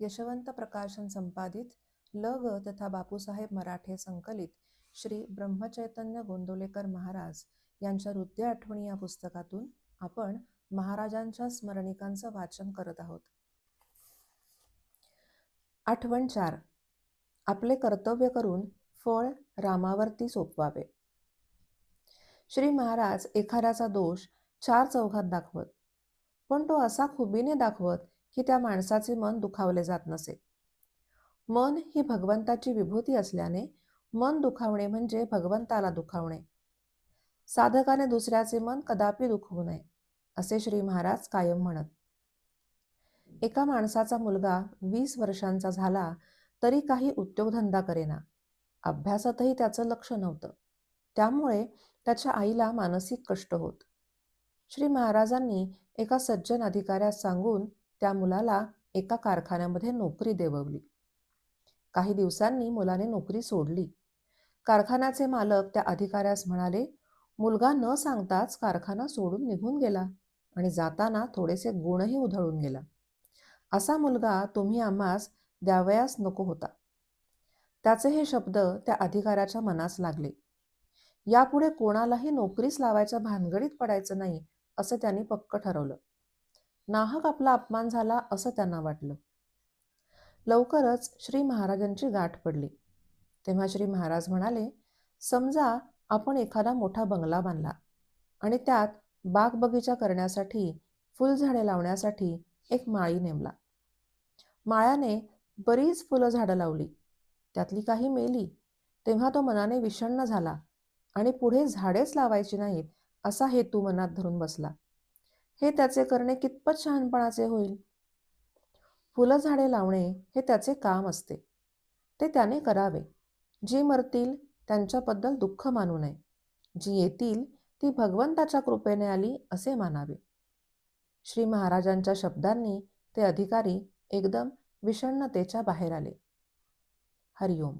यशवंत प्रकाशन संपादित ल. ग. तथा बापूसाहेब मराठे संकलित श्री ब्रह्मचैतन्य गोंदवलेकर महाराज यांच्या हृदय आठवणी या पुस्तकातून आपण महाराजांच्या स्मरणिकांचं वाचन करत आहोत. आठवण 4. आपले कर्तव्य करून फळ रामावरती सोपवावे. श्री महाराज एखाद्याचा दोष 4 चौघात दाखवत, पण तो असा खुबीने दाखवत की त्या माणसाचे मन दुखावले जात नसे. मन ही भगवंताची विभूती असल्याने मन दुखावणे म्हणजे भगवंताला दुखावणे. साधकाने दुसऱ्याचे मन कदापि दुखवू नये, असे श्री महाराज कायम म्हणत. एका माणसाचा मुलगा 20 वर्षांचा झाला तरी काही उद्योगधंदा करेना. अभ्यासातही त्याचं लक्ष नव्हतं. त्यामुळे त्याच्या आईला मानसिक कष्ट होत. श्री महाराजांनी एका सज्जन अधिकाऱ्यास सांगून त्या मुलाला एका कारखान्यामध्ये नोकरी देववली. काही दिवसांनी मुलाने नोकरी सोडली. कारखान्याचे मालक त्या अधिकाऱ्यास म्हणाले, मुलगा न सांगताच कारखाना सोडून निघून गेला आणि जाताना थोडेसे गुणही उधळून गेला. असा मुलगा तुम्ही आम्हास द्यावयास नको होता. त्याचे हे शब्द त्या अधिकाऱ्याच्या मनास लागले. यापुढे कोणालाही नोकरीस लावायच्या भानगडीत पडायचं नाही असं त्यांनी पक्क ठरवलं. नाहक आपला अपमान झाला असं त्यांना वाटलं. लवकरच श्री महाराजांची गाठ पडली. तेव्हा श्री महाराज म्हणाले, समजा आपण एखादा मोठा बंगला बांधला आणि त्यात बाग बगीचा करण्यासाठी, फुलझाडे लावण्यासाठी एक माळी नेमला. माळ्याने बरीच फुलं झाडं लावली. त्यातली काही मेली. तेव्हा तो मनाने विषण्ण झाला आणि पुढे झाडेच लावायची नाहीत असा हेतू मनात धरून बसला. हे त्याचे करणे कितपत शहाणपणाचे होईल? फुलं झाडे लावणे हे त्याचे काम असते. ते त्याने करावे. जी मरतील त्यांच्याबद्दल दुःख मानू नये. जी येतील ती भगवंताच्या कृपेने आली असे मानावे. श्री महाराजांच्या शब्दांनी ते अधिकारी एकदम विषण्णतेच्या बाहेर आले. हरिओम.